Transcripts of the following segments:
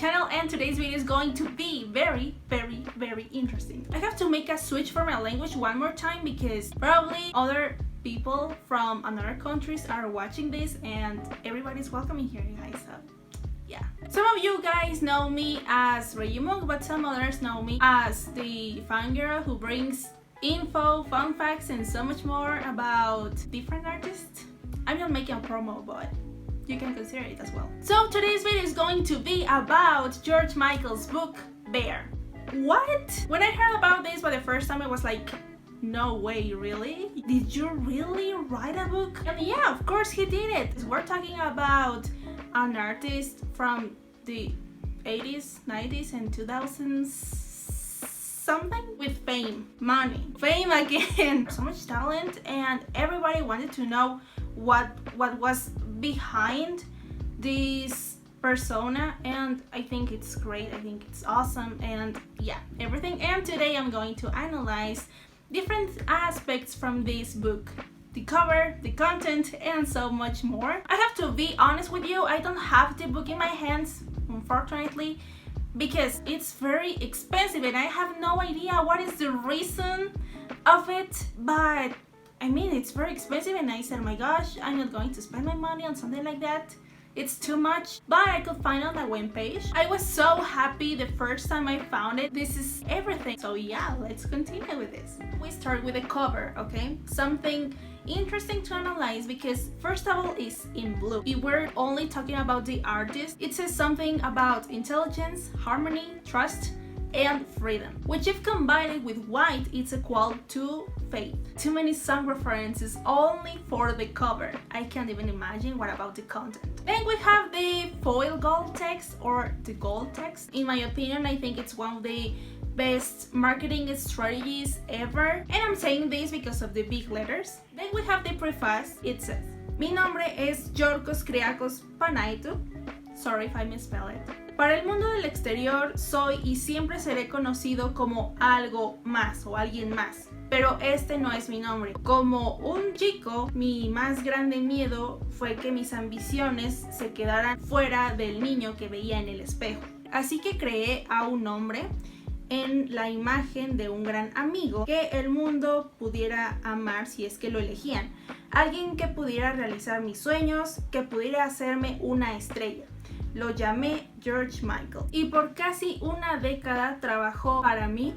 channel, and today's video is going to be very interesting. I have to make a switch for my language one more time because probably other people from other countries are watching this and everybody's welcoming here, guys. So yeah. Some of you guys know me as Regi Moonk, but some others know me as the fangirl who brings info, fun facts, and so much more about different artists. I'm not making a promo, but you can consider it as well. So today's video is going to be about George Michael's book, Bear. What? When I heard about this for the first time, I was like, no way, really? Did you really write a book? And yeah, of course he did it. We're talking about an artist from the 80s, 90s, and 2000s. Something with fame, money, fame again, so much talent, and everybody wanted to know what was behind this persona, and I think it's great. I think it's awesome, and yeah, everything. And today I'm going to analyze different aspects from this book, the cover, the content, and so much more. I have to be honest with you, I don't have the book in my hands, unfortunately, because it's very expensive and I have no idea what is the reason of it, but I mean, it's very expensive and I said, oh my gosh, I'm not going to spend my money on something like that. It's too much, but I could find on the webpage. I was so happy the first time I found it. This is everything. So yeah, let's continue with this. We start with the cover, okay? Something interesting to analyze because first of all is in blue. If we're only talking about the artist, it says something about intelligence, harmony, trust, and freedom, which if combined with white, it's equal to faith. Too many song references only for the cover. I can't even imagine what about the content. Then we have the foil gold text, or the gold text. In my opinion, I think it's one of the best marketing strategies ever, and I'm saying this because of the big letters. Then we have the preface. It says, mi nombre es 𝐒𝐿𝐿𝐿𝐿𝐿𝐿. Sorry if I misspell it. Para el mundo del exterior soy y siempre seré conocido como algo más o alguien más, pero este no es mi nombre. Como un chico, mi más grande miedo fue que mis ambiciones se quedaran fuera del niño que veía en el espejo. Así que creé a un hombre en la imagen de un gran amigo que el mundo pudiera amar si es que lo elegían. Alguien que pudiera realizar mis sueños, que pudiera hacerme una estrella. Lo llamé George Michael. Y por casi una década trabajó para mí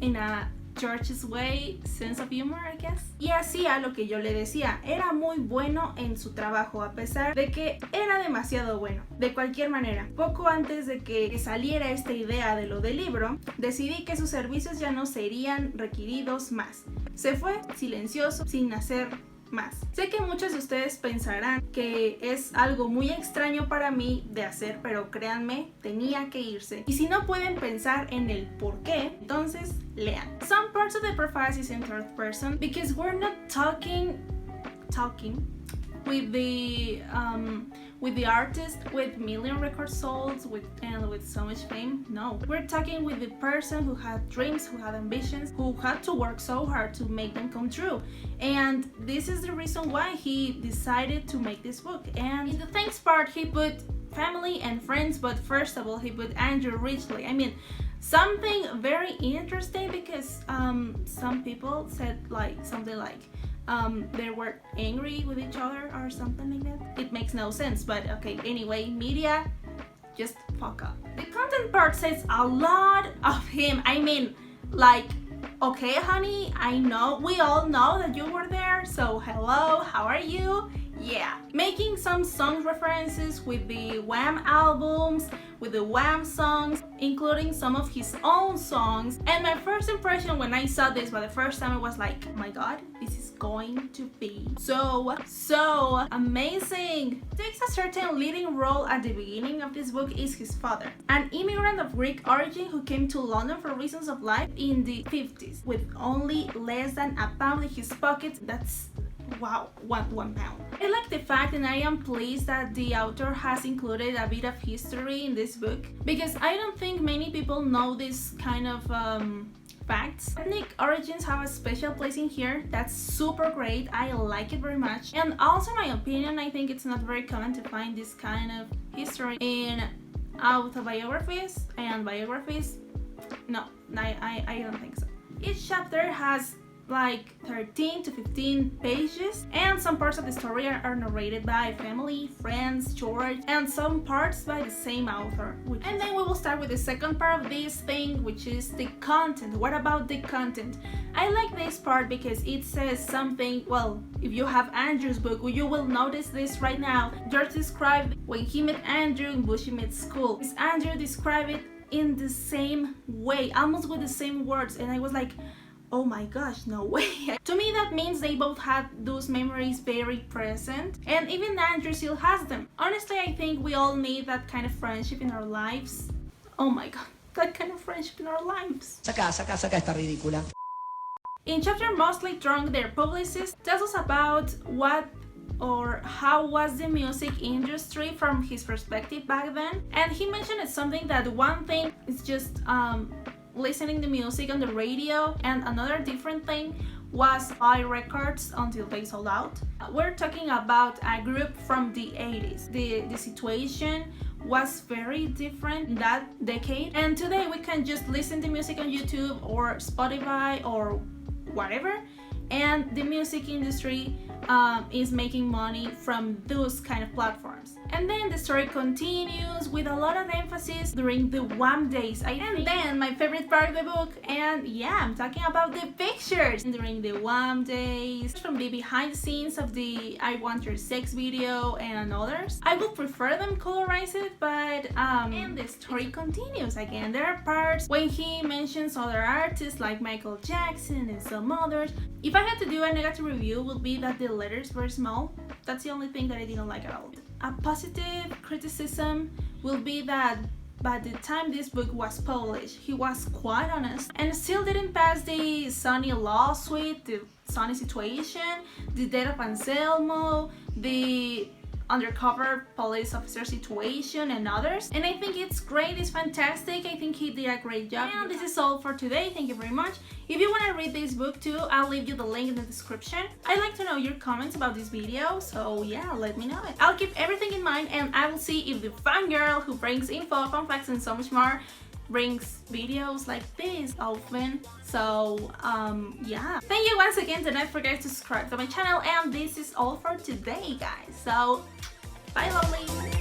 en a George's way, sense of humor, I guess. Y hacía lo que yo le decía. Era muy bueno en su trabajo, a pesar de que era demasiado bueno. De cualquier manera, poco antes de que saliera esta idea de lo del libro, decidí que sus servicios ya no serían requeridos más. Se fue silencioso, sin hacer más. Sé que muchos de ustedes pensarán que es algo muy extraño para mí de hacer, pero créanme, tenía que irse. Y si no pueden pensar en el por qué, entonces lean. Some parts of the preface is in third person because we're not talking with the artist with million records sold and with so much fame. No, we're talking with the person who had dreams, who had ambitions, who had to work so hard to make them come true. And this is the reason why he decided to make this book. And in the thanks part, he put family and friends, but first of all, he put Andrew Ridgeley. I mean, something very interesting because some people said something like they were angry with each other or something like that. It makes no sense, but okay, anyway, media, just fuck up. The content part says a lot of him. I mean, like, okay, honey, I know, we all know that you were there, so hello, how are you? Yeah, making some song references with the Wham albums, with the Wham songs, including some of his own songs. And my first impression when I saw this for the first time, it was like, oh my god, this is going to be so amazing. Takes a certain leading role at the beginning of this book is his father, an immigrant of Greek origin who came to London for reasons of life in the 50s with only less than a pound in his pocket. That's wow, one pound. I like the fact, and I am pleased that the author has included a bit of history in this book because I don't think many people know this kind of facts. Ethnic origins have a special place in here. That's super great. I like it very much. And also, in my opinion, I think it's not very common to find this kind of history in autobiographies and biographies. No, I don't think so. Each chapter has like 13 to 15 pages, and some parts of the story are narrated by family, friends, George, and some parts by the same author. And then we will start with the second part of this thing, which is the content. What about the content? I like this part because it says something. Well, if you have Andrew's book, you will notice this right now. George described when he met Andrew in Bushy Meets School. Andrew described it in the same way, almost with the same words, and I was like, oh my gosh, no way. To me, that means they both had those memories very present, and even Andrew still has them. Honestly, I think we all need that kind of friendship in our lives. Oh my god, that kind of friendship in our lives. Saca esta ridícula. In chapter Mostly Drunk, their publicist tells us about what or how was the music industry from his perspective back then, and he mentioned something that one thing is just listening to music on the radio, and another different thing was buy records until they sold out. We're talking about a group from the 80s. The situation was very different in that decade, and today we can just listen to music on YouTube or Spotify or whatever, and the music industry is making money from those kind of platforms. And then the story continues with a lot of emphasis during the WHAM days. And then my favorite part of the book, and yeah, I'm talking about the pictures during the WHAM days, from the behind the scenes of the I Want Your Sex video and others. I would prefer them colorized, but and the story continues again. There are parts when he mentions other artists like Michael Jackson and some others. If I had to do a negative review, would be that the letters were small. That's the only thing that I didn't like at all. A positive criticism will be that by the time this book was published, he was quite honest and still didn't pass the Sonny lawsuit, the Sonny situation, the death of Anselmo, the undercover police officer situation, and others. And I think it's great, it's fantastic. I think he did a great job. And this is all for today. Thank you very much. If you want to read this book too, I'll leave you the link in the description. I'd like to know your comments about this video, so yeah, let me know it. I'll keep everything in mind, and I will see if the fangirl who brings info, fun facts, and so much more brings videos like this often. So yeah, thank you once again. Do not forget to subscribe to my channel, and this is all for today, guys. So bye, lovely.